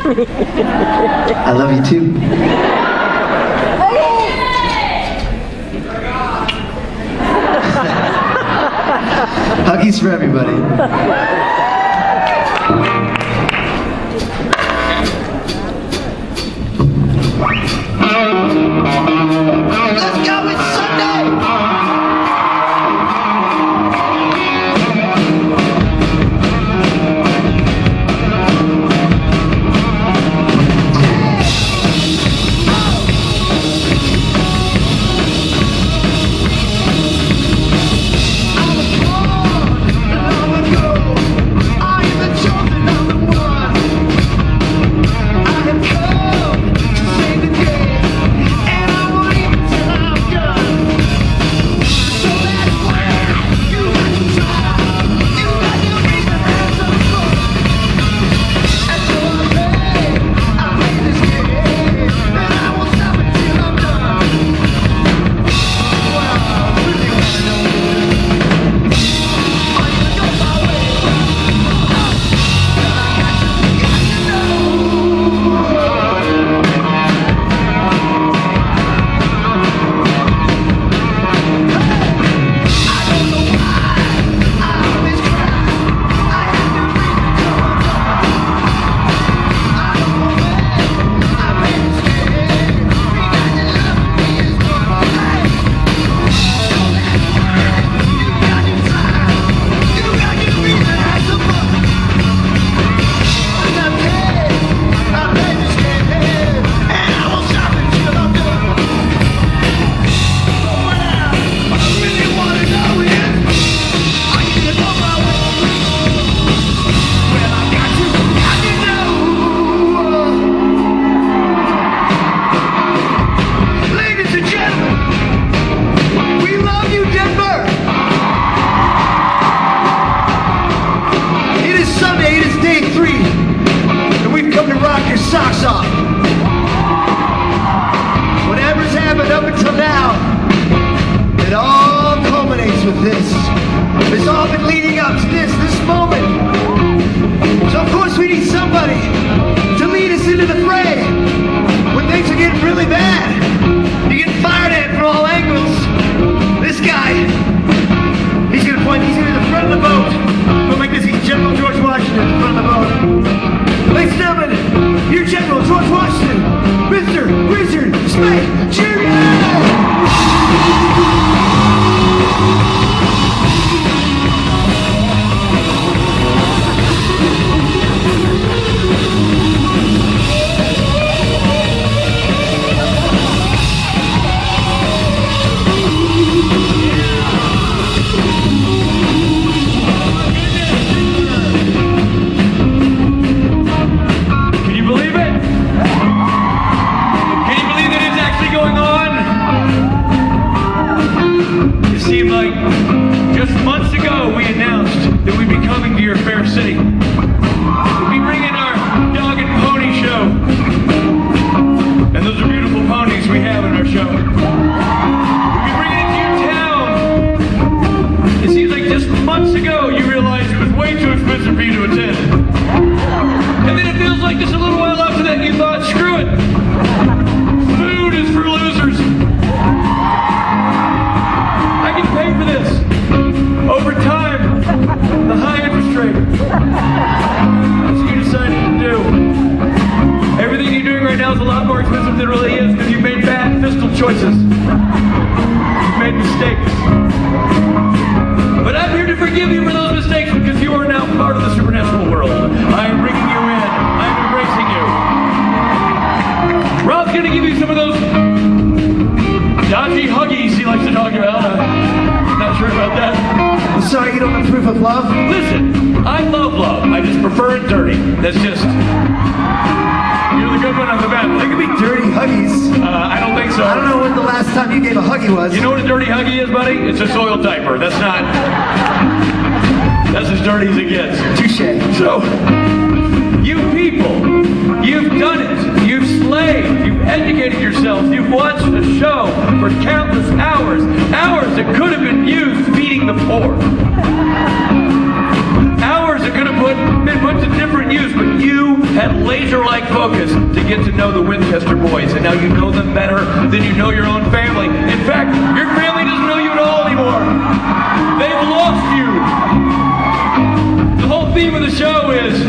I love you too. Huggies for everybody. Let's go, it's Sunday! Socks off. Whatever's happened up until now, it all culminates with this. It's all been leading up to this moment. So of course we need somebody to lead us into the fray. When things are getting really bad, you're getting fired at from all angles. This guy, he's gonna be the front of the boat. Go like this, he's General George Washington in front of the boat. Ladies and gentlemen, your General George Washington, Mr. Richard Smith Jr. Choices. You've made mistakes. But I'm here to forgive you for those mistakes because you are now part of the supernatural world. I am bringing you in. I'm embracing you. Rob's going to give you some of those dodgy huggies he likes to talk about. Not sure about that. I'm sorry you don't approve of love? Listen, I love love. I just prefer it dirty. That's just... You're the good one on the bad one. They could be dirty huggies. I don't think so. I don't know when the last time you gave a huggy was. You know what a dirty huggy is, buddy? It's a soiled diaper. That's not... That's as dirty as it gets. Touche. So, you people, you've done it. You've slaved. You've educated yourselves. You've watched a show for countless hours. Hours that could have been used feeding the poor. Hours that could have been put to different use, but you had laser-like focus get to know the Winchester boys, and now you know them better than you know your own family. In fact, your family doesn't know you at all anymore. They've lost you. The whole theme of the show is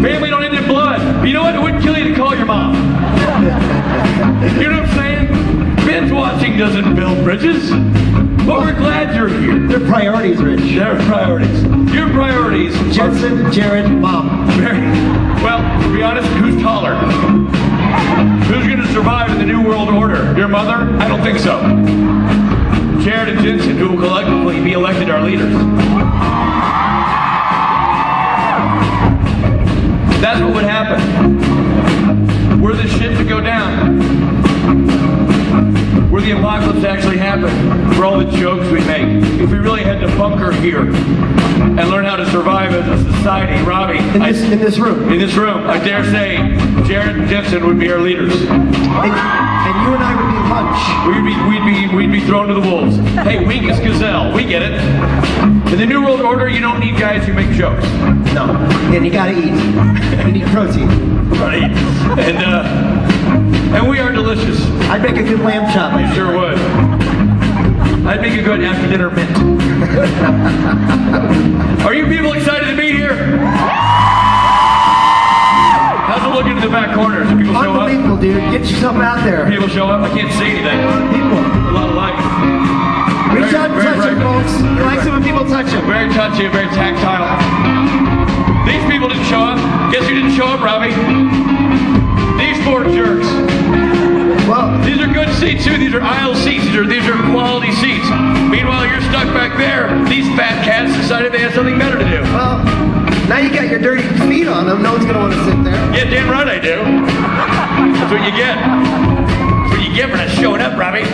family don't end in blood. But you know what? It wouldn't kill you to call your mom. You know what I'm saying? Binge watching doesn't build bridges. But we're glad you're here. Their priorities, Rich. Their priorities. Your priorities. Jensen, Jared, Mom. Very well. To be honest, who's taller? Who's going to survive in the New World Order? Your mother? I don't think so. Jared and Jensen, who will collectively be elected our leaders. That's what would happen. Were the shit to go down. Were the apocalypse actually happen. For all the jokes we make. If we really had to bunker here and learn how to survive as a society, Robbie. In this room. In this room, I dare say, Jared and Jensen would be our leaders. And you and I would be lunch. We'd be thrown to the wolves. Hey, wink is gazelle. We get it. In the New World Order, you don't need guys who make jokes. No. And you gotta eat. You need protein. Right. And we are delicious. I'd make a good lamb chop. You sure would. I'd make a good after dinner mint. Are you people excited to be here? How's it looking in the back corners? Do people show up? Unbelievable, dude. Get yourself out there. People show up? I can't see anything. People. A lot of light. Reach out and touch them, folks. He likes it when people touch him. Very touchy, very tactile. These people didn't show up. Guess who didn't show up, Robbie? These four jerks. Well, These are good seats too. These are aisle seats. These are quality seats. Meanwhile, you're stuck back there. These fat cats decided they had something better to do. well, now you got your dirty feet on them. No one's gonna want to sit there. Yeah, damn right I do. That's what you get. That's what you get for not showing up, Robbie.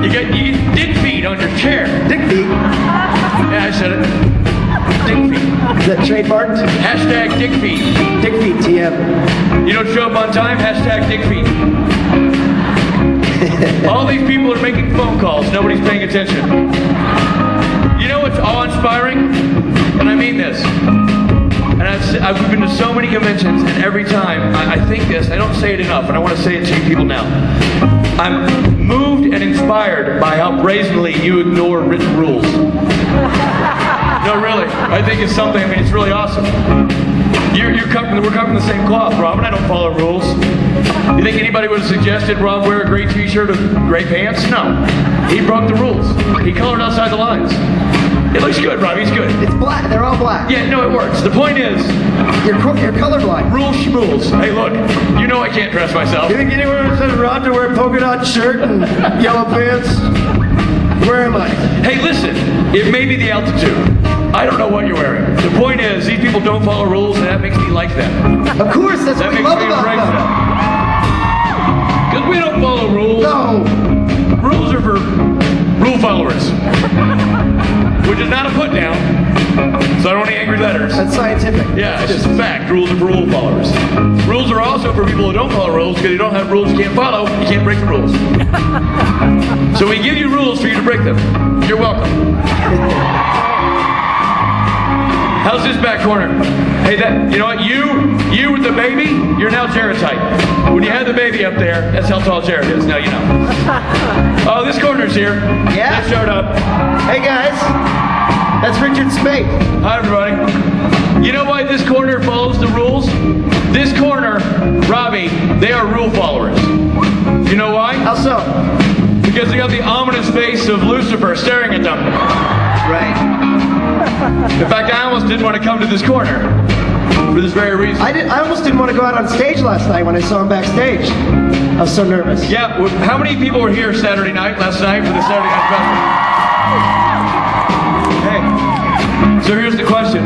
You get dick feet on your chair. Dick feet. Yeah, I said it. Dick feet. Is that trademarked? Hashtag dick feet. Dick feet, TM. You don't show up on time? Hashtag dick feet. All these people are making phone calls. Nobody's paying attention. You know what's awe-inspiring? And I mean this. And I've been to so many conventions, and every time I think this, I don't say it enough, and I want to say it to you people now. I'm moved and inspired by how brazenly you ignore written rules. No, really. I think it's something, it's really awesome. We're covering the same cloth, Rob, and I don't follow rules. You think anybody would have suggested Rob wear a gray t-shirt with gray pants? No. He broke the rules. He colored outside the lines. It looks good, Rob. He's good. It's black. They're all black. Yeah, no, it works. The point is, You're colorblind. rules schmools. Hey, look, you know I can't dress myself. You think anyone said Rod to wear a polka dot shirt and yellow pants? Where am I? Hey, listen, it may be the altitude. I don't know what you're wearing. The point is, these people don't follow rules, and that makes me like them. Of course, that's That what we makes love me about embrace them. them. Because we don't follow rules. No. Rules are for rule followers. Which is not a put down. So I don't want any angry letters. That's scientific. Yeah, it's just a fact. Rules are for rule followers. Rules are also for people who don't follow rules, because you don't have rules you can't follow, you can't break the rules. So we give you rules for you to break them. You're welcome. How's this back corner? Hey, you know what? You with the baby, you're now Jared's height. When you had the baby up there, that's how tall Jared is. Now you know. Oh, this corner's here. Yeah? They showed up. Hey guys, that's Richard Spade. Hi, everybody. You know why this corner follows the rules? This corner, Robbie, they are rule followers. You know why? How so? Because they got the ominous face of Lucifer staring at them. Right. In fact, I almost didn't want to come to this corner for this very reason. I almost didn't want to go out on stage last night when I saw him backstage. I was so nervous. Yeah, how many people were here Saturday night, last night, for the Saturday Night Festival? Hey, so here's the question.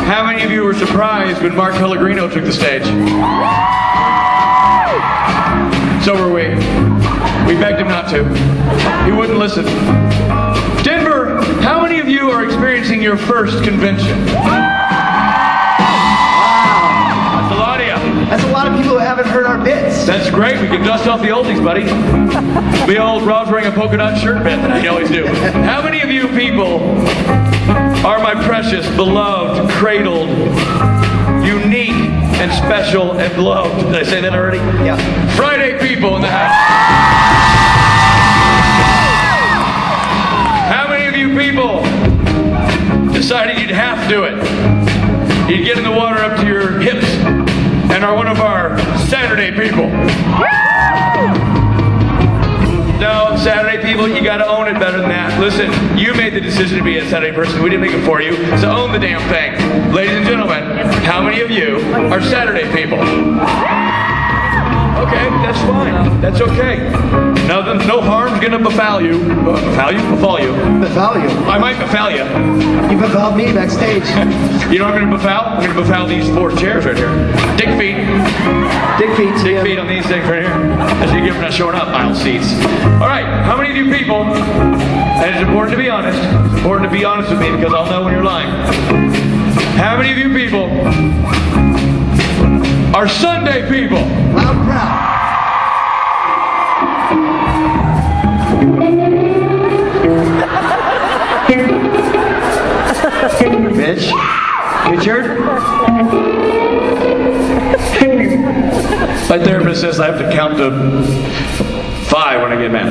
How many of you were surprised when Mark Pellegrino took the stage? So were we. We begged him not to. He wouldn't listen. Denver, how many of you are experiencing your first convention? That's a lot of you. That's a lot of people who haven't heard our bits. That's great. We can dust off the oldies, buddy. The old Rob's wearing a polka dot shirt bit that you always do. How many of you people are my precious, beloved, cradled, unique, and special and loved. Did I say that already? Yeah. Friday people in the house. How many of you people decided you'd have to do it? You'd get in the water up to your hips and are one of our Saturday people. No, Saturday people, you gotta own it better than that. Listen, you made the decision to be a Saturday person. We didn't make it for you, so own the damn thing. Ladies and gentlemen, how many of you are Saturday people? Okay, that's fine. That's okay. No harm's gonna befall you. Befall you? Befall you. Befall you. I might befall you. You befall me backstage. You know what I'm gonna befall? I'm gonna befall these 4 chairs right here. Dick feet. Dick feet. Dick feet on these things right here. As you give not showing up, aisle seats. All right, how many of you people, and it's important to be honest, it's important to be honest with me because I'll know when you're lying. How many of you people are Sunday people? I'm proud. Bitch. Richard? My therapist says I have to count to 5 when I get mad.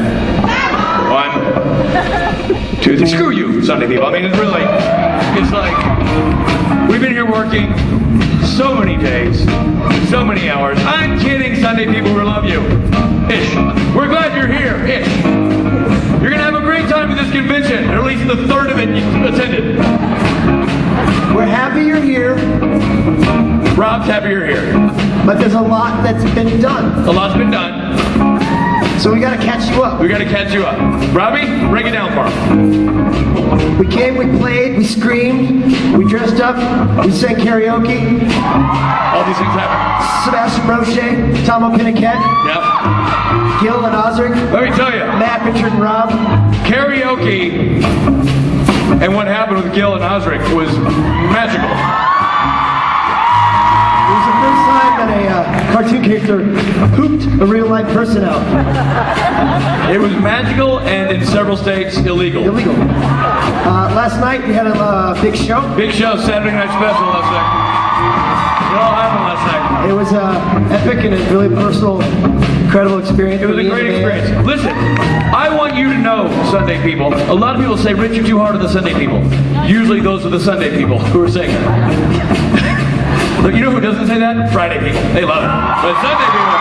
1, 2, 3. Screw you, Sunday people. I mean, it's like, we've been here working so many days, so many hours. I'm kidding, Sunday people, we love you. Ish. We're glad you're here. Ish. You're going to have a great time at this convention, or at least the third of it you attended. We're happy you're here, Rob's happy you're here. but there's a lot that's been done. A lot's been done. So we gotta catch you up. We got to catch you up. Robbie, break it down for him. We came, we played, we screamed, we dressed up, we sang karaoke. All these things happen. Sebastian Roche, Tom O'Pinniquet, Yep. Gil and Osric, Let me tell you, Matt, Richard, and Rob. karaoke and what happened with Gil and Osric was magical. It was the first time that a cartoon character hooped a real life person out. It was magical and in several states illegal. Illegal. Last night we had a big show. Big show, Saturday Night Special last night. It all happened last night. It was epic and a really personal, incredible experience. It was a great experience. Listen, I want you to know, Sunday people, a lot of people say, Rich, you're too hard on the Sunday people. Usually those are the Sunday people who are saying that. Look, you know who doesn't say that? Friday people. They love it. But Sunday people.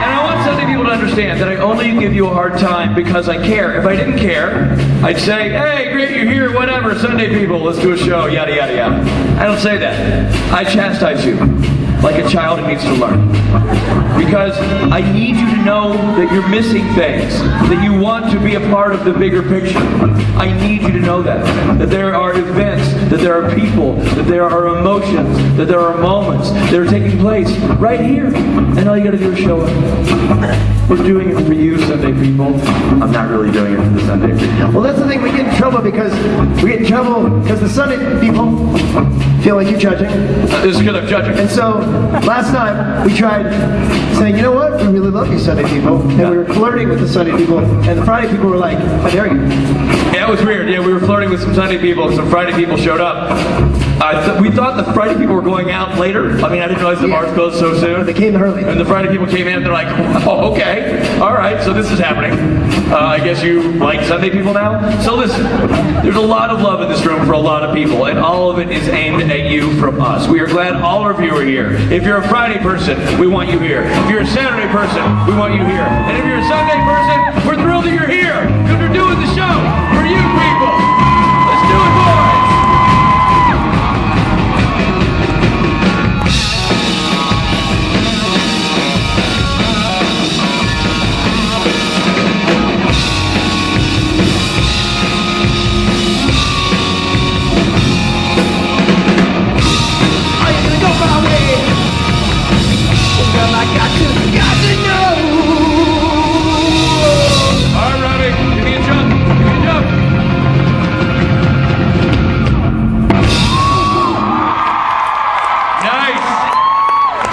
And I want Sunday people to understand that I only give you a hard time because I care. If I didn't care, I'd say, hey, great, you're here, whatever, Sunday people, let's do a show, yada, yada, yada. I don't say that. I chastise you like a child who needs to learn. Because I need you to know that you're missing things, that you want to be a part of the bigger picture. I need you to know that there are events, that there are people, that there are emotions, that there are moments that are taking place right here. And all you gotta do is show up. We're doing it for you, Sunday people. I'm not really doing it for the Sunday people. Well, that's the thing. We get in trouble because the Sunday people feel like you're judging. This is because I'm judging. And so last time we tried saying, you know what, we really love you Sunday people, and we were flirting with the Sunday people, and the Friday people were like, how dare you? Yeah, it was weird. Yeah, we were flirting with some Sunday people, and some Friday people showed up. We thought the Friday people were going out later. I mean, I didn't realize the bars closed so soon. They came early. And the Friday people came in, and they're like, oh, okay, all right, so this is happening. I guess you like Sunday people now? So listen, there's a lot of love in this room for a lot of people, and all of it is aimed at you from us. We are glad all of you are here. If you're a Friday person, we want you here. If you're a Saturday person, we want you here. And if you're a Sunday person, we're thrilled that you're here, because we're doing the show for you people. Let's do it, boys!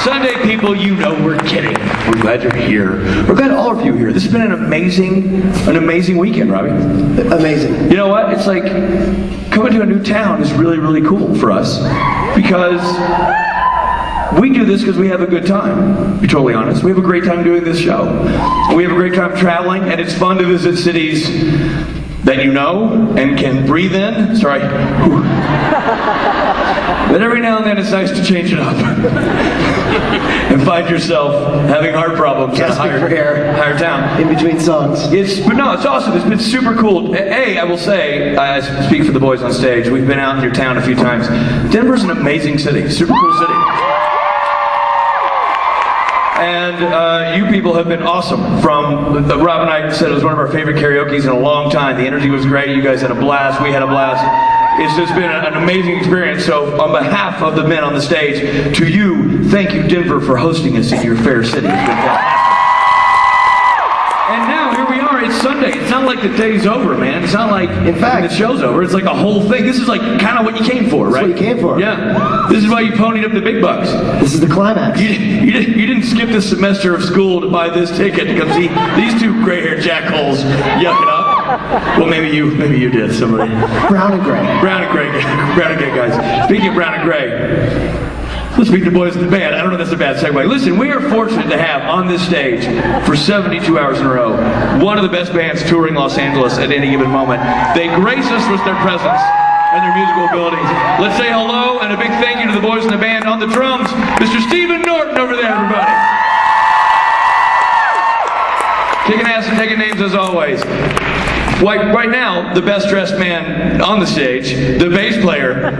Sunday people, you know we're kidding. We're glad you're here. We're glad all of you are here. This has been an amazing weekend, Robbie. Amazing. You know what? It's like coming to a new town is really, really cool for us because we do this because we have a good time, to be totally honest. We have a great time doing this show. We have a great time traveling, and it's fun to visit cities that you know and can breathe in. Sorry. But every now and then it's nice to change it up and find yourself having heart problems in a higher town. In between songs. But no, it's awesome. It's been super cool. I will say, I speak for the boys on stage. We've been out in your town a few times. Denver's an amazing city, super cool city. And you people have been awesome. Rob and I said it was one of our favorite karaoke's in a long time. The energy was great. You guys had a blast. We had a blast. It's just been an amazing experience. So on behalf of the men on the stage, to you, thank you, Denver, for hosting us in your fair city. It's been fantastic. And now, here we are. It's Sunday. It's not like the day's over, man. It's not like In fact, the show's over. It's like a whole thing. This is like kind of what you came for, right? That's what you came for. Yeah. This is why you ponied up the big bucks. This is the climax. You didn't skip this semester of school to buy this ticket to come see these two gray-haired jackholes yuck it up. Well, maybe you did, somebody. Brown and gray. Brown and gray guys. Speaking of brown and gray, let's meet the boys in the band. I don't know if that's a bad segue. Listen, we are fortunate to have on this stage for 72 hours in a row one of the best bands touring Los Angeles at any given moment. They grace us with their presence and their musical abilities. Let's say hello and a big thank you to the boys in the band. On the drums, Mr. Stephen Norton over there, everybody. Kicking ass and taking names as always. Right now, the best dressed man on the stage, the bass player,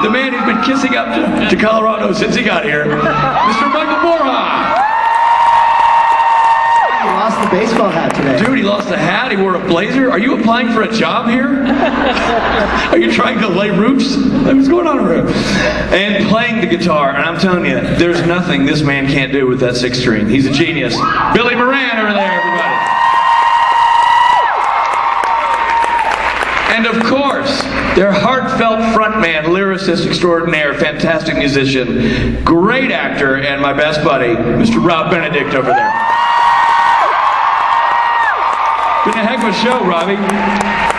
the man who's been kissing up to Colorado since he got here, Mr. Michael Borja. He lost the baseball hat today. Dude, he lost a hat, he wore a blazer. Are you applying for a job here? Are you trying to lay roofs? What's going on over here? And playing the guitar, and I'm telling you, there's nothing this man can't do with that sixth string. He's a genius. Billy Moran over there, everybody. And of course, their heartfelt frontman, lyricist extraordinaire, fantastic musician, great actor, and my best buddy, Mr. Rob Benedict over there. Been a heck of a show, Robbie.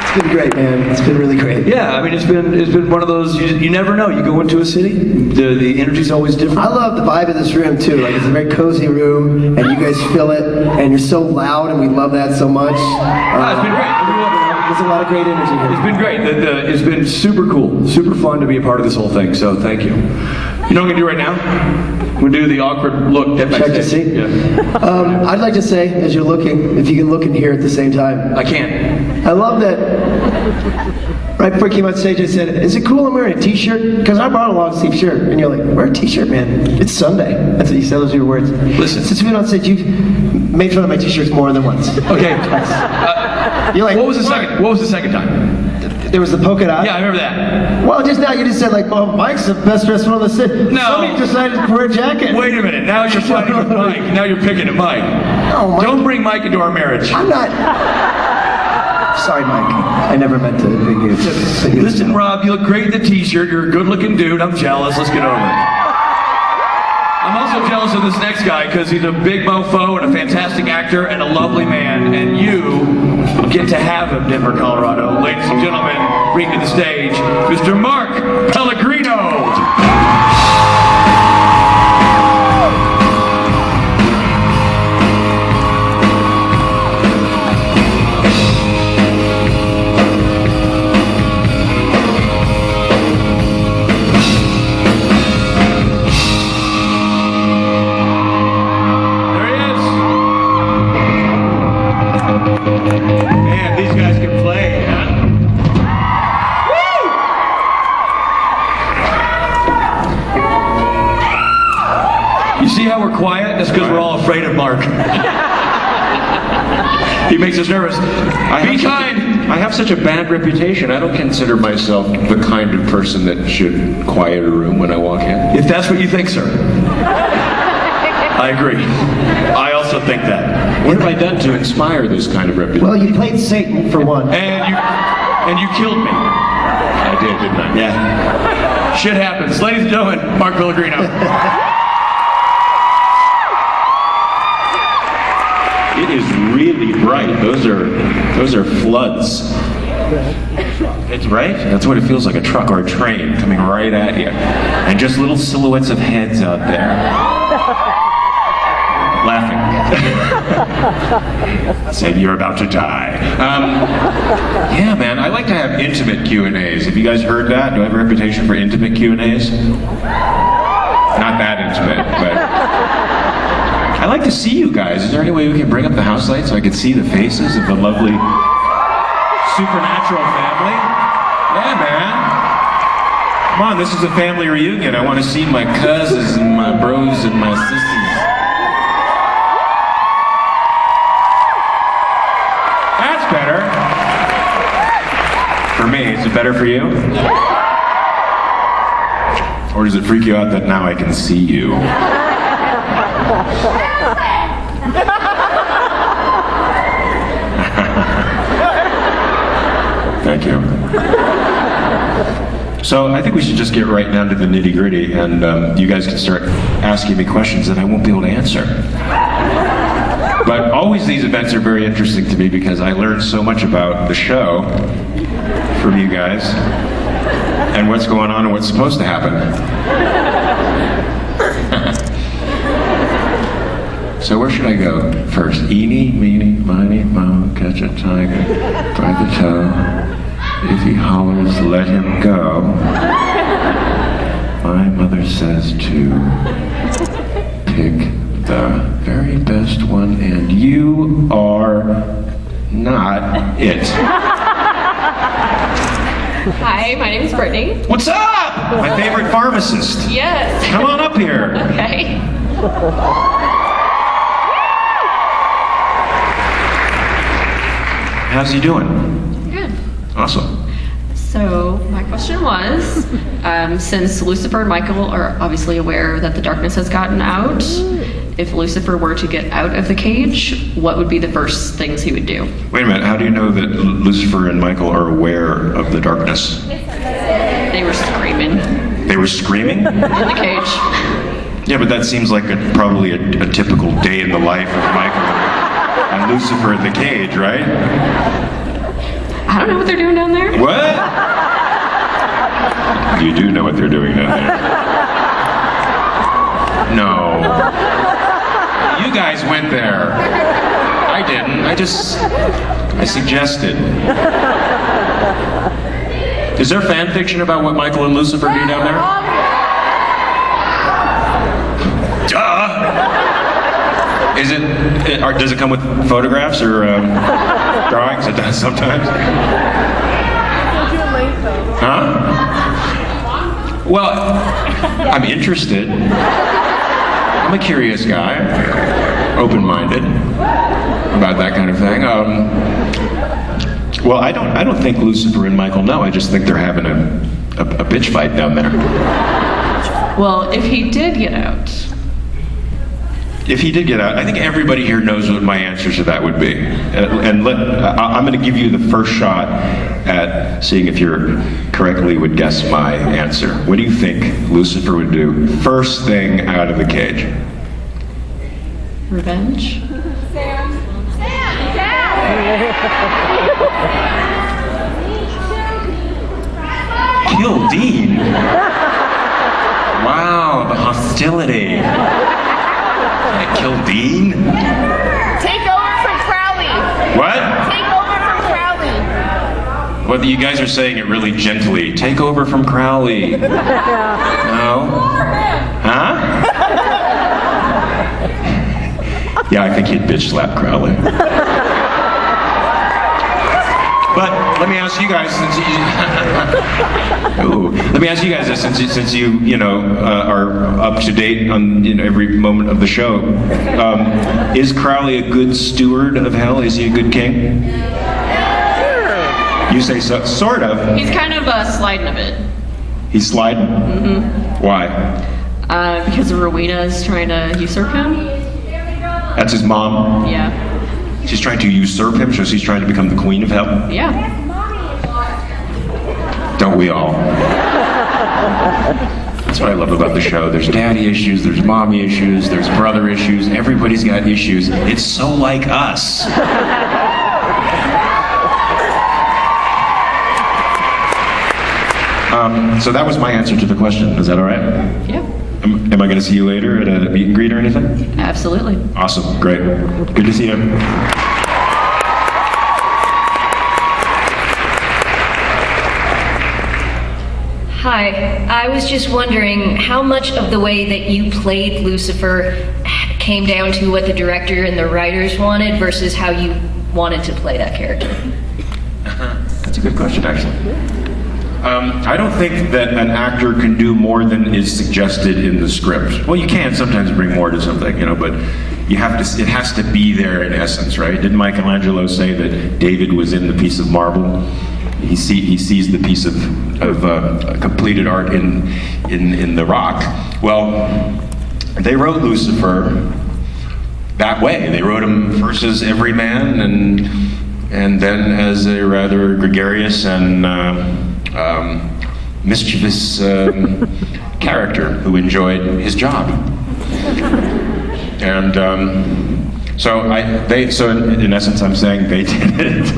It's been great, man. It's been really great. Yeah, I mean, it's been one of those, you never know. You go into a city, the energy's always different. I love the vibe of this room, too. Like, it's a very cozy room, and you guys fill it, and you're so loud, and we love that so much. It's been great. There's a lot of great energy here. It's been great. It's been super cool, super fun to be a part of this whole thing, so thank you. You know what I'm going to do right now? We're going to do the awkward look at Check to see? Yeah. I'd like to say, as you're looking, if you can look and hear at the same time. I can't. I love that. Right before I came on stage, I said, is it cool I'm wearing a t-shirt? Because I brought a long-sleeve shirt. And you're like, wear a t-shirt, man. It's Sunday. That's what you said. Those are your words. Listen. Since we've been on stage, you've made fun of my t-shirts more than once. Okay. You're like, What was the second time? There was the polka dot. Yeah, I remember that. Well, just now you just said, like, well, Mike's the best dressed one on the city. No. Somebody decided to wear a jacket. Wait a minute. Now you're fighting with Mike. Now you're picking at Mike. No, Mike. Don't bring Mike into our marriage. I'm not. Sorry, Mike. I never meant to bring you. Listen, Rob, you look great in the t-shirt. You're a good-looking dude. I'm jealous. Let's get over it. I'm also jealous of this next guy because he's a big mofo and a fantastic actor and a lovely man, and you get to have him, Denver, Colorado. Ladies and gentlemen, bring to the stage Mr. Mark Pellegrino. Man, these guys can play, huh? Woo! You see how we're quiet? That's because we're all afraid of Mark. He makes us nervous. Be kind. I have such a bad reputation. I don't consider myself the kind of person that should quiet a room when I walk in. If that's what you think, sir. I agree. I also think that. What have I done to inspire this kind of reputation? Well, you played Satan for one. And you killed me. I did, didn't I? Yeah. Shit happens. Ladies and gentlemen, Mark Pellegrino. It is really bright. Those are floods. It's right? That's what it feels like, a truck or a train coming right at you. And just little silhouettes of heads out there. Laughing. Saying you're about to die. Yeah, man, I like to have intimate Q&As. Have you guys heard that? Do I have a reputation for intimate Q&As? Not that intimate, but... I like to see you guys. Is there any way we can bring up the house lights so I can see the faces of the lovely supernatural family? Yeah, man. Come on, this is a family reunion. I want to see my cousins and my bros and my sisters. That's better. For me, is it better for you? Or does it freak you out that now I can see you? Thank you. So I think we should just get right down to the nitty-gritty, and you guys can start asking me questions that I won't be able to answer. But always these events are very interesting to me because I learned so much about the show from you guys and what's going on and what's supposed to happen. So where should I go first? Eeny, meeny, miny, moe, catch a tiger by the toe. If he hollers, let him go. My mother says to pick the very best one, and you are not it. Hi, my name is Brittany. What's up? My favorite pharmacist. Yes. Come on up here. Okay. How's he doing? Good. Awesome. So my question was, since Lucifer and Michael are obviously aware that the darkness has gotten out, if Lucifer were to get out of the cage, what would be the first things he would do? Wait a minute, how do you know that Lucifer and Michael are aware of the darkness? They were screaming They were screaming? in the cage. Yeah, but that seems like probably a typical day in the life of Michael and Lucifer in the cage, right? I don't know what they're doing down there. What? You do know what they're doing down there. No. You guys went there. I didn't. I suggested. Is there fan fiction about what Michael and Lucifer do down there? Duh! Is it, or does it come with photographs or drawings? It does sometimes. Huh? Well, I'm interested. I'm a curious guy, open-minded about that kind of thing. Well, I don't think Lucifer and Michael know. I just think they're having a bitch fight down there. Well, if he did get out. If he did get out, I think everybody here knows what my answer to that would be. I'm going to give you the first shot at seeing if you correctly would guess my answer. What do you think Lucifer would do first thing out of the cage? Revenge? Kill Dean? Wow, the hostility. Kill Dean? Take over from Crowley. What? Take over from Crowley. Well, you guys are saying it really gently. Take over from Crowley. No? Huh? Yeah, I think he'd bitch slap Crowley. But let me ask you guys, since you are up to date on every moment of the show, is Crowley a good steward of hell? Is he a good king? You say so, sort of. He's kind of sliding a bit. He's sliding? Mm-hmm. Why? Because Rowena is trying to usurp him. That's his mom? Yeah. She's trying to usurp him, so she's trying to become the queen of hell? Yeah. Don't we all? That's what I love about the show. There's daddy issues, there's mommy issues, there's brother issues. Everybody's got issues. It's so like us. So that was my answer to the question. Is that all right? Yep. Am I going to see you later at a meet and greet or anything? Absolutely. Awesome, great. Good to see you. Hi, I was just wondering how much of the way that you played Lucifer came down to what the director and the writers wanted versus how you wanted to play that character? That's a good question, actually. I don't think that an actor can do more than is suggested in the script. Well, you can sometimes bring more to something, you know, but you have to. It has to be there in essence, right? Didn't Michelangelo say that David was in the piece of marble? He sees the piece of completed art in the rock. Well, they wrote Lucifer that way. They wrote him first as every man, and then as a rather gregarious and mischievous character who enjoyed his job. And so in essence, I'm saying they did it.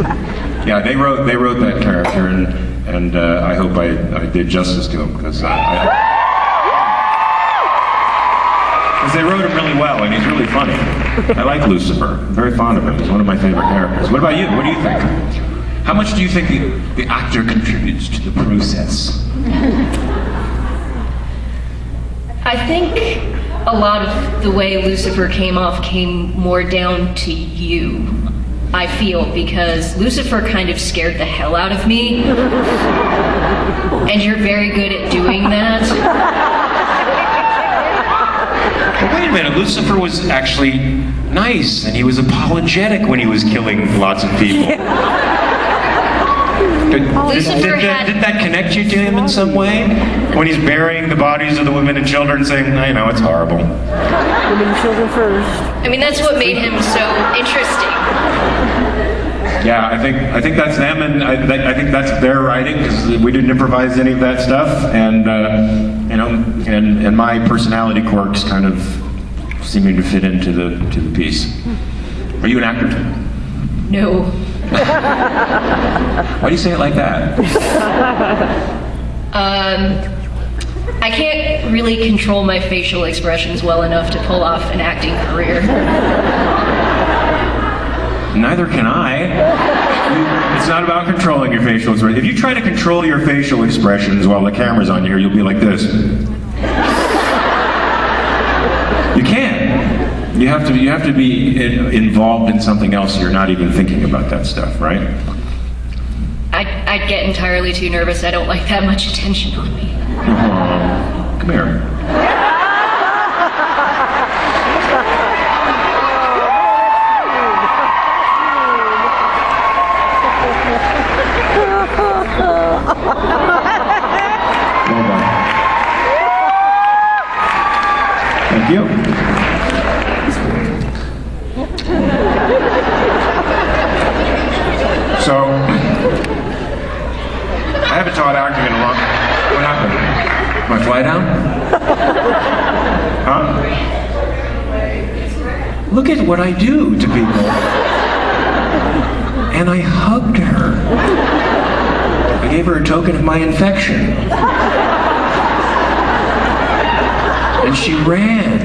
Yeah, they wrote that character, and I hope I did justice to him because they wrote him really well, and he's really funny. I like Lucifer. I'm very fond of him. He's one of my favorite characters. What about you? What do you think? How much do you think the actor contributes to the process? I think a lot of the way Lucifer came off came more down to you, I feel, because Lucifer kind of scared the hell out of me, and you're very good at doing that. Well, wait a minute, Lucifer was actually nice, and he was apologetic when he was killing lots of people. Did that connect you to him in some way? When he's burying the bodies of the women and children, saying, I know, it's horrible. Women and children first. I mean, that's what made him so interesting. Yeah, I think that's them, and I think that's their writing, because we didn't improvise any of that stuff, and you know, and my personality quirks kind of seeming to fit into the piece. Are you an actor? No. Why do you say it like that? I can't really control my facial expressions well enough to pull off an acting career. Neither can I. It's not about controlling your facial expressions. If you try to control your facial expressions while the camera's on you here, you'll be like this. You can't. You have to be involved in something else. You're not even thinking about that stuff, right? I'd get entirely too nervous. I don't like that much attention on me. Come here. Well done. Thank you. So, I haven't taught acting in a long. What happened? My fly down? Huh? Look at what I do to people. And I hugged her. I gave her a token of my infection. And she ran.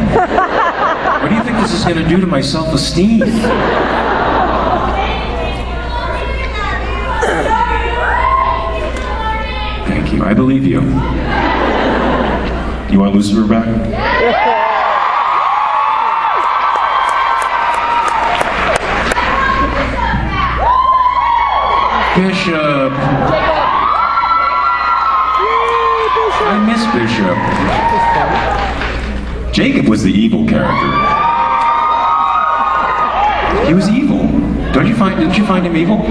What do you think this is going to do to my self-esteem? Thank you. I believe you. You want Lucifer back? Bishop. I miss Bishop. Jacob was the evil character. He was evil. Didn't you find him evil?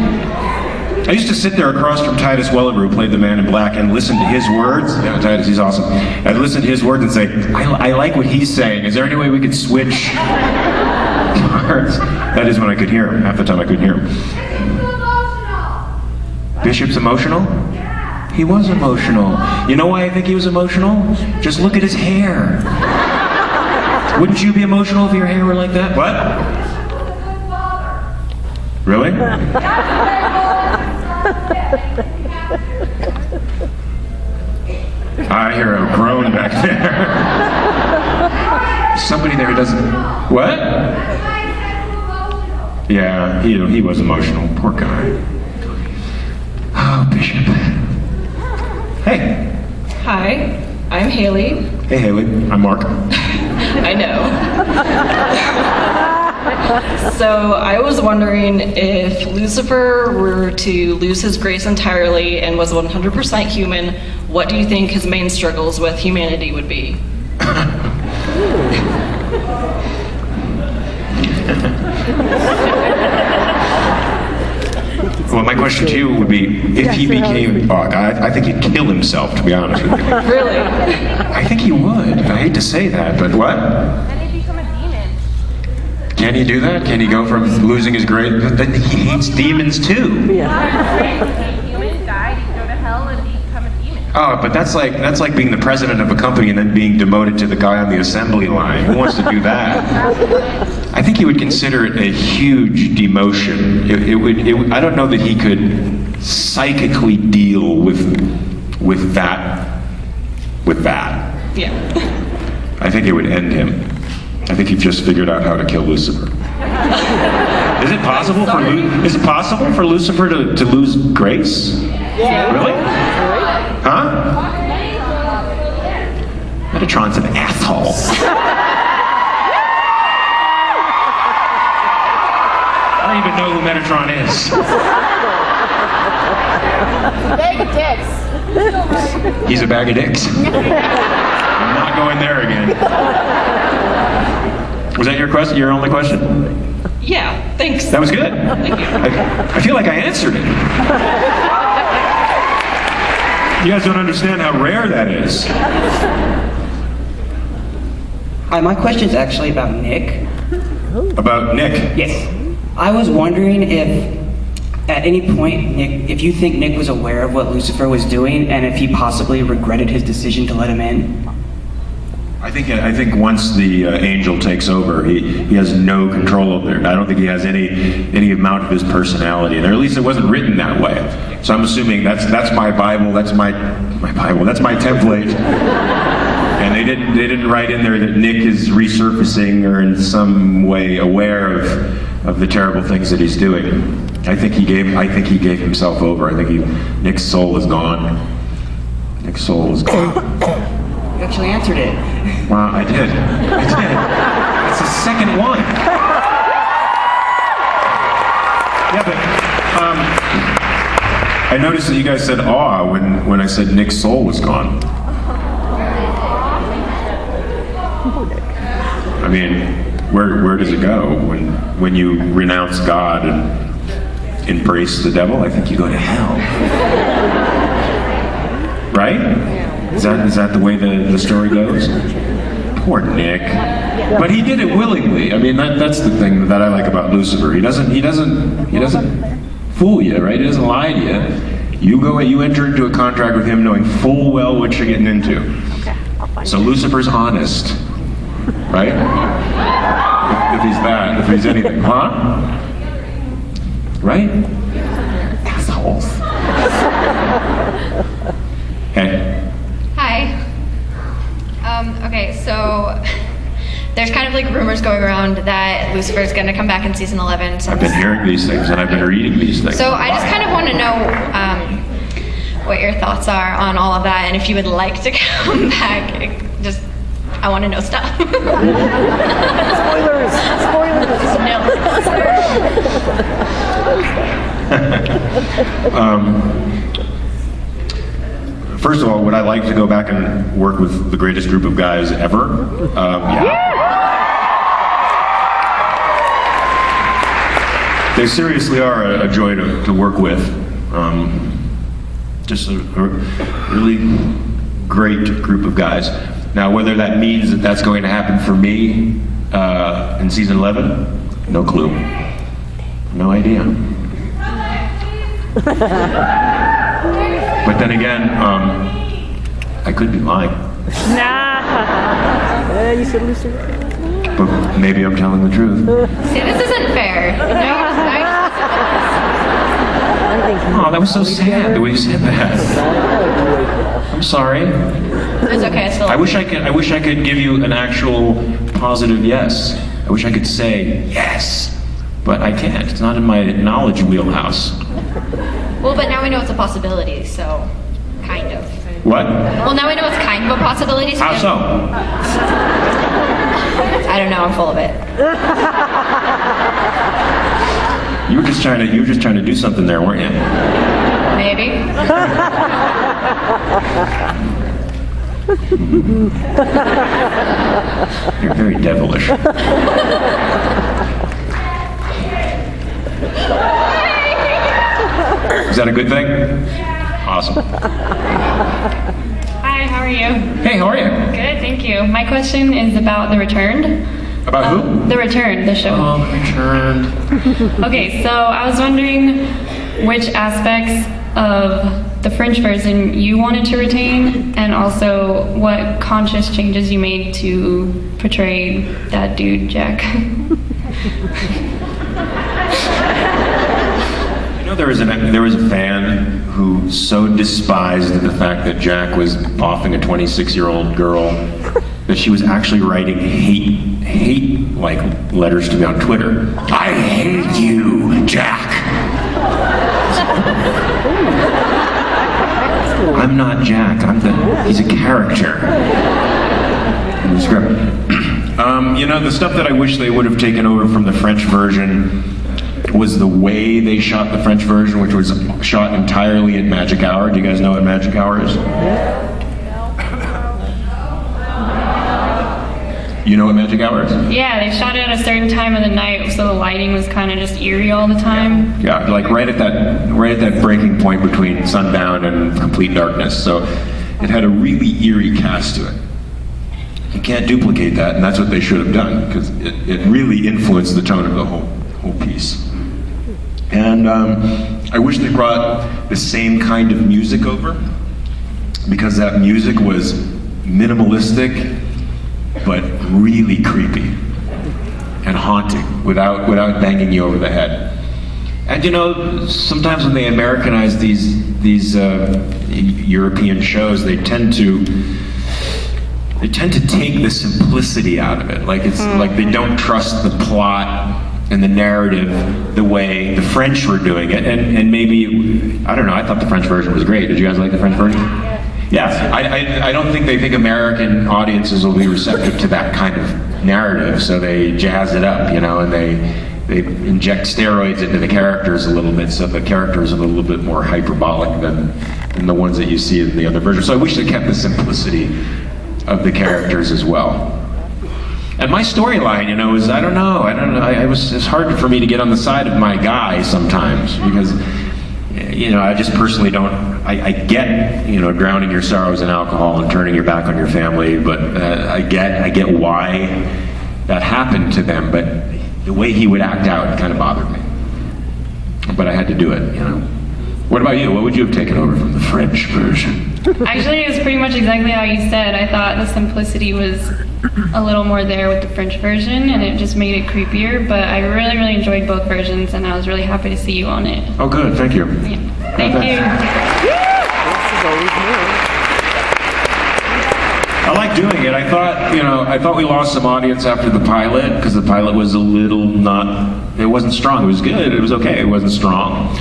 I used to sit there across from Titus Welliver, who played the Man in Black, and listen to his words. Yeah, Titus, he's awesome. I'd listen to his words and say, I like what he's saying. Is there any way we could switch parts? That is when I could hear him. Half the time I couldn't hear him. Bishop's emotional? He was emotional. You know why I think he was emotional? Just look at his hair. Wouldn't you be emotional if your hair were like that? What? Really? I hear a groan back there. Somebody there doesn't. What? Yeah, he was emotional. Poor guy. Oh, Bishop. Hey. Hi, I'm Haley. Hey, Haley. I'm Mark. I know. So I was wondering if Lucifer were to lose his grace entirely and was 100% human, what do you think his main struggles with humanity would be? Well, my question to you would be, if he became, I think he'd kill himself, to be honest with you. Really? I think he would. I hate to say that, but what? Then he become a demon. Can he do that? Can he go from losing his grace? Then he hates demons too. Human died, he go to hell and become a demon. Oh, but that's like being the president of a company and then being demoted to the guy on the assembly line. Who wants to do that? I think he would consider it a huge demotion. It would. I don't know that he could psychically deal with that. Yeah. I think it would end him. I think he just figured out how to kill Lucifer. Is it possible for Lucifer to lose grace? Yeah. Really? Huh? Metatron's an asshole. I don't even know who Metatron is. Bag of dicks. He's a bag of dicks. I'm not going there again. Was that your question? Your only question? Yeah, thanks. That was good. Thank you. I feel like I answered it. You guys don't understand how rare that is. Hi, my question's actually about Nick. About Nick. Yes. I was wondering if, at any point, if you think Nick was aware of what Lucifer was doing, and if he possibly regretted his decision to let him in. I think once the angel takes over, he has no control over it. I don't think he has any amount of his personality, or at least it wasn't written that way. So I'm assuming that's my Bible, that's my Bible, that's my template. And they didn't write in there that Nick is resurfacing or in some way aware of the terrible things that he's doing. I think he gave himself over. I think Nick's soul is gone. Nick's soul is gone. You actually answered it. Well, I did. It's the second one. Yeah, but I noticed that you guys said awe when I said Nick's soul was gone. I mean, where does it go when you renounce God and embrace the devil? I think you go to hell. Right? Is that the way the story goes? Poor Nick. But he did it willingly. I mean, that's the thing that I like about Lucifer. He doesn't fool you, right? He doesn't lie to you. You enter into a contract with him knowing full well what you're getting into. So Lucifer's honest, right? If he's anything, huh? Right? Assholes. Hey. Hi. Okay, so there's kind of like rumors going around that Lucifer's going to come back in season 11. I've been hearing these things and I've been reading these things. So I just kind of want to know what your thoughts are on all of that, and if you would like to come back. I want to know stuff. Spoilers! First of all, would I like to go back and work with the greatest group of guys ever? Yeah. They seriously are a joy to work with. Just a really great group of guys. Now, whether that means that that's going to happen for me in season 11, no clue. No idea. But then again, I could be lying. Nah. You said Lucifer. But maybe I'm telling the truth. See, this isn't fair. No, Oh, that was so sad the way you said that. I'm sorry. It's okay. I still. I wish I could give you an actual positive yes. I wish I could say yes, but I can't. It's not in my knowledge wheelhouse. Well, but now we know it's a possibility, so kind of. What? Well, now we know it's kind of a possibility. So How so? I don't know. I'm full of it. You were just trying to do something there, weren't you? Maybe. You're very devilish. Is that a good thing? Awesome. Hi, how are you? Hey, how are you? Good, thank you. My question is about The Returned. About who? The Returned, the show. Oh, The Returned. Okay, so I was wondering which aspects of the French version you wanted to retain, and also what conscious changes you made to portray that dude, Jack. You know, there was a fan who so despised the fact that Jack was offing a 26-year-old girl that she was actually writing hate like letters to me on Twitter. I hate you, Jack. I'm not Jack. He's a character in the script. You know, the stuff that I wish they would have taken over from the French version was the way they shot the French version, which was shot entirely at magic hour. Do you guys know what magic hour is? You know what magic hour is? Yeah, they shot it at a certain time of the night, so the lighting was kind of just eerie all the time. Yeah, like right at that breaking point between sundown and complete darkness. So it had a really eerie cast to it. You can't duplicate that, and that's what they should have done, because it really influenced the tone of the whole piece. And I wish they brought the same kind of music over, because that music was minimalistic, but really creepy and haunting without banging you over the head. And you know, sometimes when they Americanize these European shows, they tend to take the simplicity out of it. Like it's like they don't trust the plot and the narrative the way the French were doing it. And maybe, I don't know, I thought the French version was great. Did you guys like the French version? Yeah, I don't think they think American audiences will be receptive to that kind of narrative, so they jazz it up, you know, and they inject steroids into the characters a little bit, so the characters are a little bit more hyperbolic than the ones that you see in the other version. So I wish they kept the simplicity of the characters as well. And my storyline, you know, is I don't know. It's hard for me to get on the side of my guy sometimes, because, you know, I just personally don't. I get, you know, drowning your sorrows in alcohol and turning your back on your family, but I get why that happened to them. But the way he would act out kind of bothered me. But I had to do it, you know. What about you? What would you have taken over from the French version? Actually, it was pretty much exactly how you said. I thought the simplicity was a little more there with the French version, and it just made it creepier, but I really, really enjoyed both versions, and I was really happy to see you on it. Oh, good. Thank you. Yeah. Thank you. I like doing it. I thought we lost some audience after the pilot, because the pilot was a little it wasn't strong. It was good. It was okay. It wasn't strong.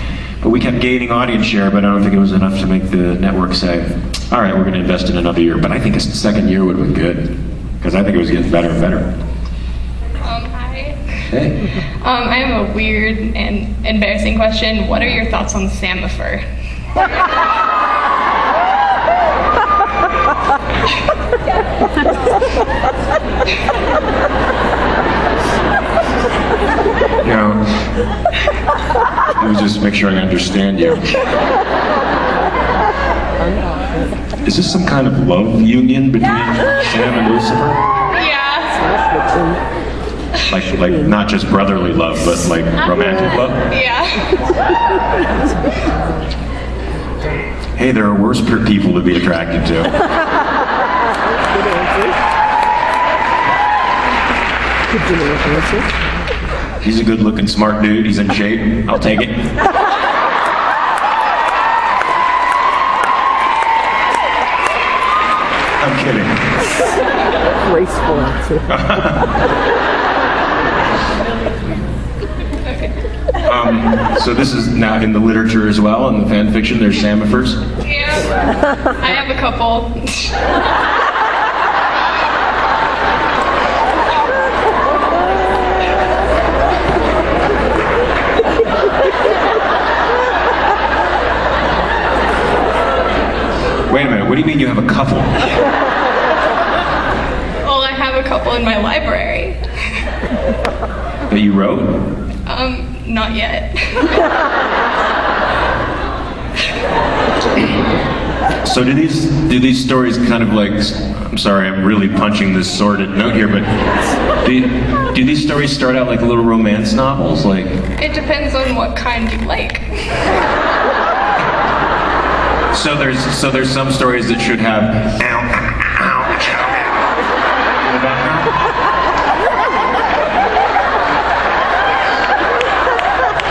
But we kept gaining audience share, but I don't think it was enough to make the network say, all right, we're going to invest in another year. But I think a second year would have been good, because I think it was getting better and better. Hi. Hey. I have a weird and embarrassing question. What are your thoughts on Samifer? You know, let me just make sure I understand you. Is this some kind of love union between Sam and Lucifer? Yeah. Like not just brotherly love, but like romantic love? Yeah. Hey, there are worse people to be attracted to. He's a good-looking, smart dude. He's in shape. I'll take it. I'm kidding. So this is now in the literature as well, in the fan fiction. There's Samifers. Yeah. I have a couple. Wait a minute. What do you mean you have a couple? Well, I have a couple in my library. That you wrote? Not yet. So do these stories kind of like, I'm sorry, I'm really punching this sordid note here, but do these stories start out like little romance novels? Like, It depends on what kind you like. so there's some stories that should have ow, ow, ow, in the background?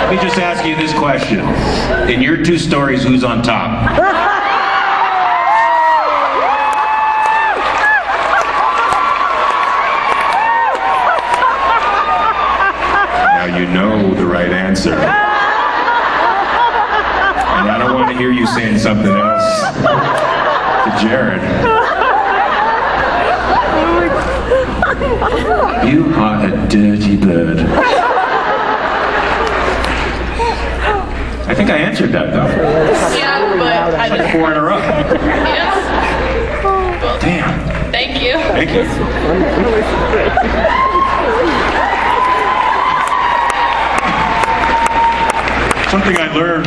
Let me just ask you this question. In your two stories, who's on top? Now you know the right answer. And I don't want to hear you saying something else to Jared. You are a dirty bird. I think I answered that though. Yeah, but I Like 4 in a row. Yes. Well, Damn. thank you. Thank you. Something I learned,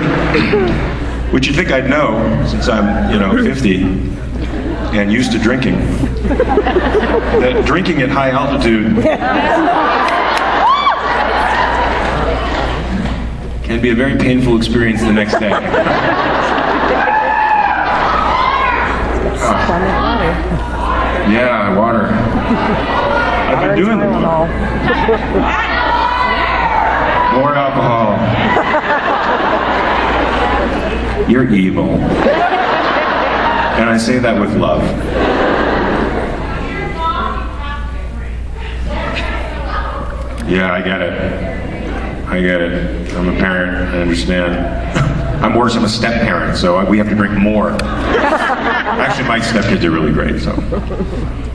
which you'd think I'd know since I'm, 50 and used to drinking, that drinking at high altitude can be a very painful experience the next day. Yeah, water. I've been doing it. More alcohol. You're evil. And I say that with love. Yeah, I get it. I'm a parent, I understand. I'm worse, I'm a step-parent, so we have to drink more. Actually, my stepkids are really great, so.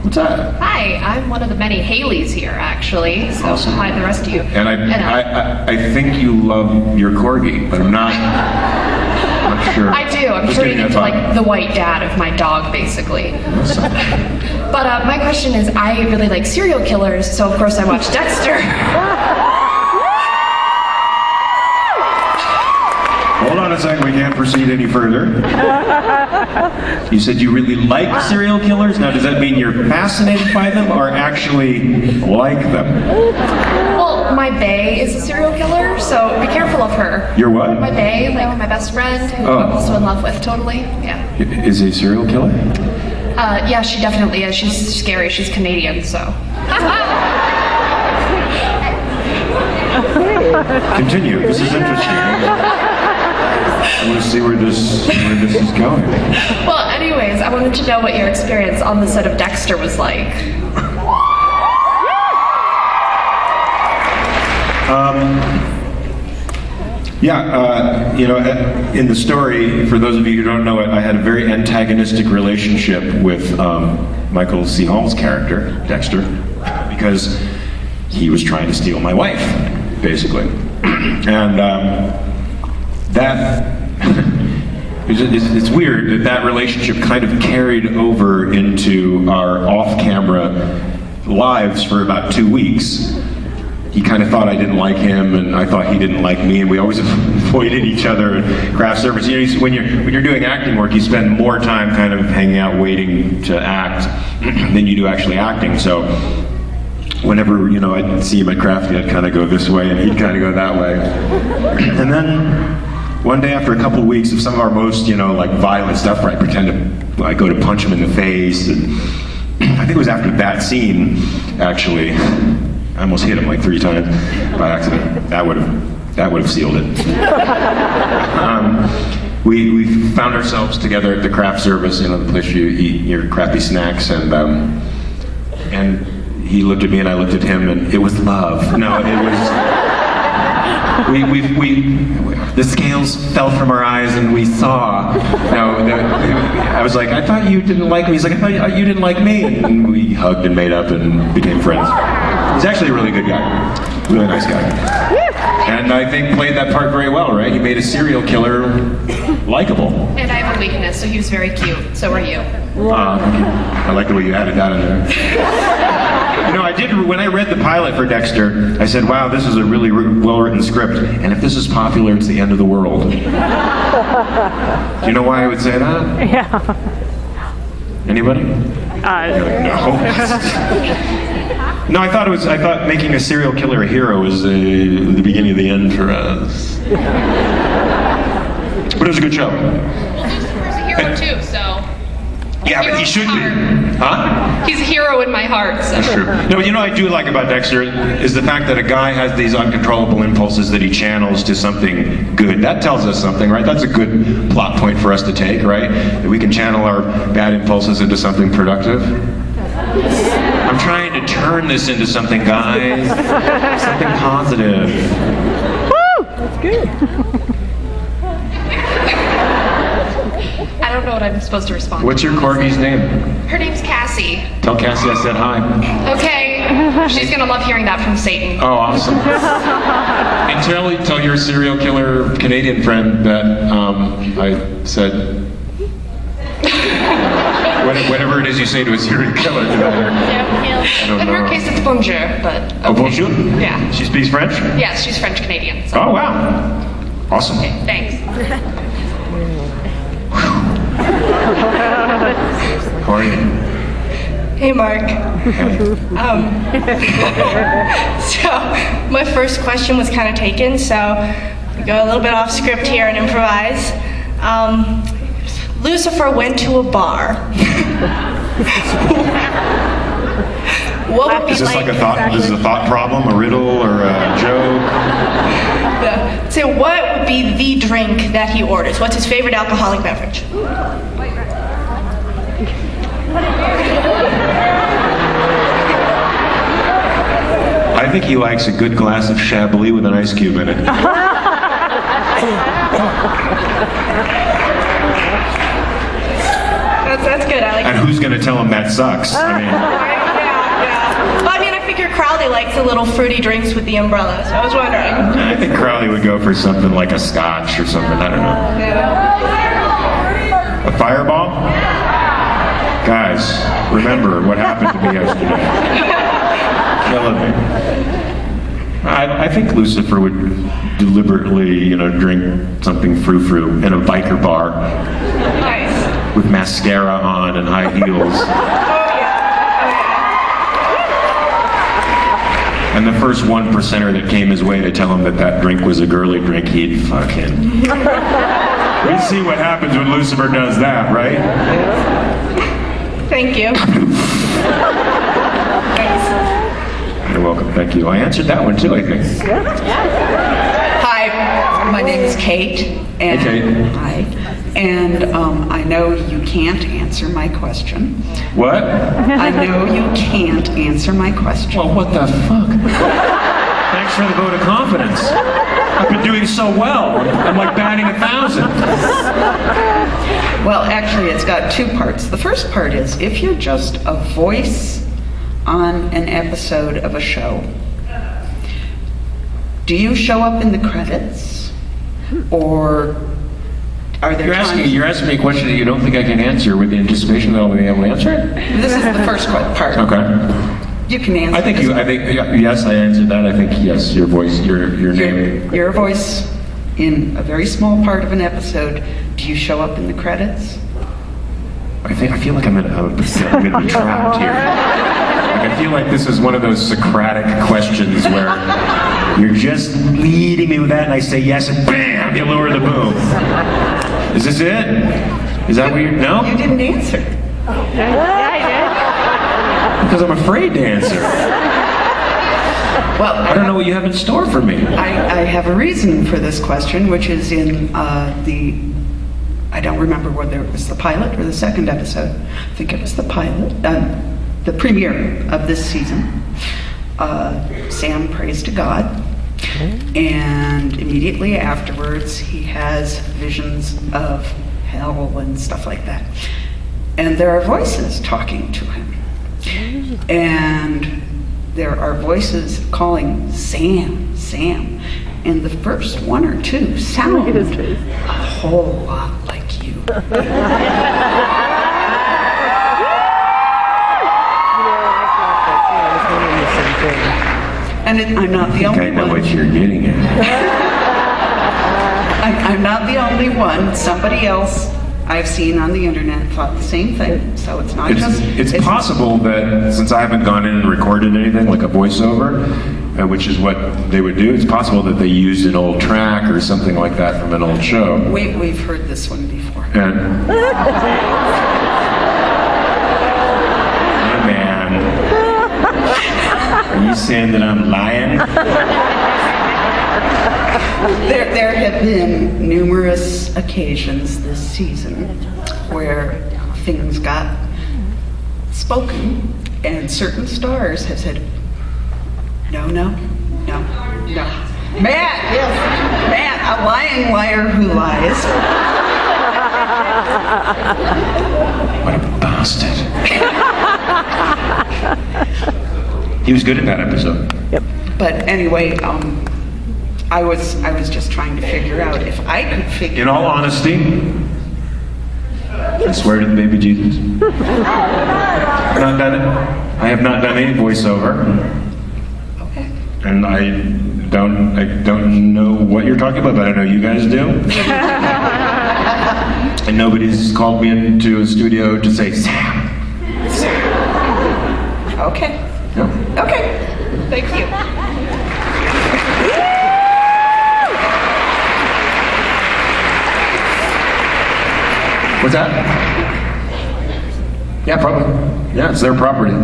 What's up? Hi, I'm one of the many Haleys here, actually. So Awesome. hi to the rest of you. And I think you love your corgi, but I'm not sure. I do. I'm Just turning getting into that vibe. like the white dad of my dog, basically. Awesome. But my question is, I really like serial killers, so of course I watch Dexter. Hold on a second, we can't proceed any further. You said you really like serial killers? Now, does that mean you're fascinated by them or actually like them? Well, my bae is a serial killer, so be careful of her. Your what? My bae, like my best friend, who Oh. I'm also in love with, totally. Yeah. Is he a serial killer? Yeah, she definitely is. She's scary. She's Canadian, so. Continue, this is interesting. I want to see where this is going. Well, anyways, I wanted to know what your experience on the set of Dexter was like. In the story, for those of you who don't know it, I had a very antagonistic relationship with Michael C. Hall's character, Dexter, because he was trying to steal my wife, basically. And that, it's weird that relationship kind of carried over into our off-camera lives for about 2 weeks. He kind of thought I didn't like him, and I thought he didn't like me, and we always avoided each other at craft service. You know, when you're doing acting work, you spend more time kind of hanging out, waiting to act, than you do actually acting. So whenever I'd see him at craft, I'd kind of go this way, and he'd kind of go that way. And then one day, after a couple of weeks of some of our most violent stuff, where I go to punch him in the face, and I think it was after that scene, actually. I almost hit him like 3 times by accident. That would have sealed it. we found ourselves together at the craft service, you know, the place you eat your crappy snacks, and he looked at me and I looked at him, and it was love. No, it was. The scales fell from our eyes and we saw. I was like, I thought you didn't like me. He's like, I thought you didn't like me. And we hugged and made up and became friends. He's actually a really good guy. Really nice guy. And I think played that part very well, right? He made a serial killer likable. And I have a weakness, so he was very cute. So are you. I like the way you added that in there. You know, when I read the pilot for Dexter, I said, wow, this is a really well-written script. And if this is popular, it's the end of the world. Do you know why I would say that? Yeah. Anybody? No. No, I thought making a serial killer a hero was the beginning of the end for us. But it was a good show. Well, Lucifer's a hero too, so. Yeah, but he should be. Huh? He's a hero in my heart, so. That's true. No, but you know what I do like about Dexter is the fact that a guy has these uncontrollable impulses that he channels to something good. That tells us something, right? That's a good plot point for us to take, right? That we can channel our bad impulses into something productive. I'm trying to turn this into something, guys. Something positive. Woo! That's good. I don't know what I'm supposed to respond What's to. your corgi's name? Her name's Cassie. Tell Cassie I said hi. Okay. She's gonna love hearing that from Satan. Oh, awesome. And tell your serial killer Canadian friend that I said whatever it is you say to a serial killer. I don't In her know. case, it's bonjour, but. Okay. Oh, bonjour? Yeah. She speaks French? Yes, she's French Canadian. So. Oh, wow. Awesome. Okay, thanks. How are you? Hey, Mark. So, my first question was kind of taken, so we go a little bit off script here and improvise. Lucifer went to a bar. What would be Is this like a thought? This is a thought problem, a riddle, or a joke? So, what would be the drink that he orders? What's his favorite alcoholic beverage? I think he likes a good glass of Chablis with an ice cube in it. That's good. I like. And who's going to tell him that sucks? I mean, Yeah. Well, I mean, I figure Crowley likes the little fruity drinks with the umbrella, so I was wondering. I think Crowley would go for something like a scotch or something. I don't know. Yeah. A fireball? Guys, remember what happened to me yesterday. Killing me. I think Lucifer would deliberately, drink something frou-frou in a biker bar. Nice. With mascara on and high heels. And the first 1%er that came his way to tell him that drink was a girly drink, he'd fuck him. We'll see what happens when Lucifer does that, right? Thank you. Thanks. You're welcome, thank you. I answered that one too, I think. Hi, my name is Kate. And Hey, Kate. Hi. And I know you can't answer my question. What? I know you can't answer my question. Well, what the fuck? Thanks for the vote of confidence. I've been doing so well. I'm like batting 1,000. Well, actually, it's got two parts. The first part is, if you're just a voice on an episode of a show, do you show up in the credits? Or are there times... You're asking me a question that you don't think I can answer with the anticipation that I'll be able to answer it? This is the first part. Okay. You can answer Yes, I answered that. I think, yes, your voice, your name. Your voice in a very small part of an episode. Do you show up in the credits? I feel like I'm gonna be trapped here. Like, I feel like this is one of those Socratic questions where you're just leading me with that, and I say yes, and bam, you lower the boom. Is this it? Is that what you? No? You didn't answer. Yeah, I did. Because I'm afraid to answer. Well, I don't know what you have in store for me. I have a reason for this question, which is in the I don't remember whether it was the pilot or the second episode. I think it was the pilot, the premiere of this season. Sam prays to God, and immediately afterwards he has visions of hell and stuff like that. And there are voices talking to him. And there are voices calling Sam, Sam. And the first one or two sound a whole lot like you. And I'm not the only one. I know what you're getting at. I'm not the only one. Somebody else I've seen on the internet thought the same thing. So it's not just... It's possible that, since I haven't gone in and recorded anything, like a voiceover, which is what they would do, it's possible that they used an old track or something like that from an old show. We've heard this one before. And... Man. Are you saying that I'm lying? There have been numerous occasions this season where things got spoken and certain stars have said, no, no, no, no. Matt, yes, Matt, a lying liar who lies. What a bastard. He was good in that episode. Yep. But anyway, I was just trying to figure out if I could figure. In all honesty, I swear to the baby Jesus, I've not done it. I have not done any voiceover. Okay. And I don't know what you're talking about, but I know you guys do. And nobody's called me into a studio to say Sam. Okay. No. Okay. Thank you. What's that? Yeah, probably. Yeah, it's their property.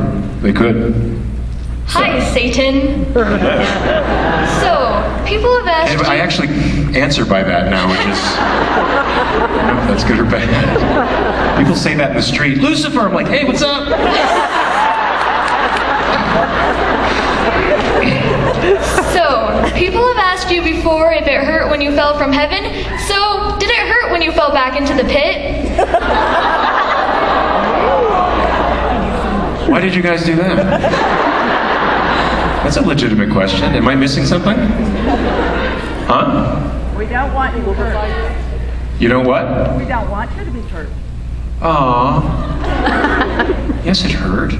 They could. Hi, Satan. So, people have asked And I actually answer by that now, which is, I don't know if that's good or bad. People say that in the street. Lucifer, I'm like, hey, what's up? So, people have asked you before if it hurt when you fell from heaven. So, did it hurt when you fell back into the pit? Why did you guys do that? That's a legitimate question. Am I missing something? Huh? We don't want you to hurt. You know what? We don't want you to be hurt. Aw. Yes, it hurt.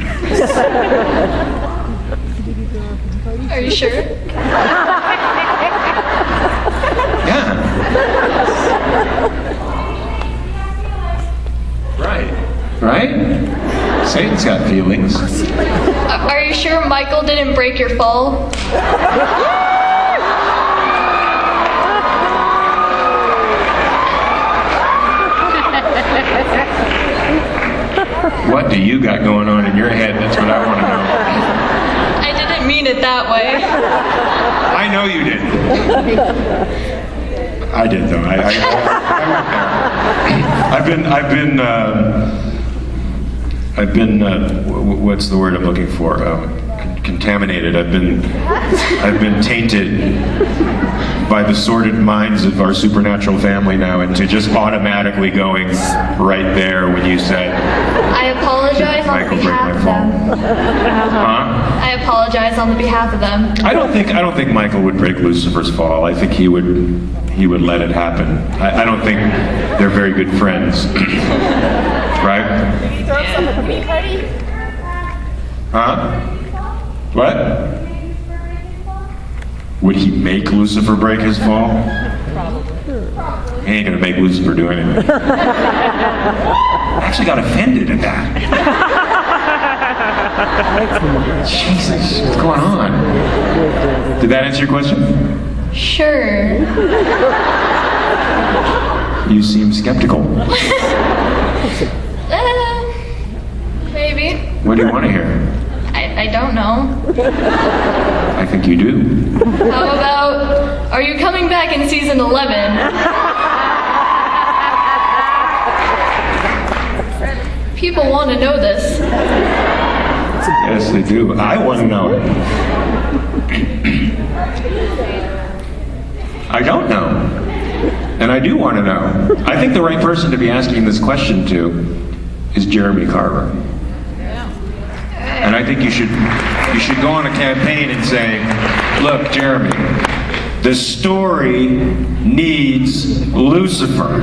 Are you sure? Yeah. Right. Right? Satan's got feelings. Are you sure Michael didn't break your fall? What do you got going on in your head? That's what I want to know. I didn't mean it that way. I know you didn't. I did though. I I've been what's the word I'm looking for? Contaminated. I've been tainted by the sordid minds of our supernatural family now into just automatically going right there when you said I apologize on Michael the break behalf my of fall. them. Huh? I apologize on the behalf of them. I don't think Michael would break Lucifer's fall. I think he would let it happen. I don't think they're very good friends. Right? Huh? What? Would he make Lucifer break his fall? He ain't gonna make Lucifer do anything. I actually got offended at that. Jesus, what's going on? Did that answer your question? Sure. You seem skeptical. Maybe. What do you want to hear? I don't know. I think you do. How about, are you coming back in season 11? people want to know this. Yes, they do. I want to know it. I don't know. And I do want to know. I think the right person to be asking this question to is Jeremy Carver. And I think you should go on a campaign and say, look, Jeremy, the story needs Lucifer.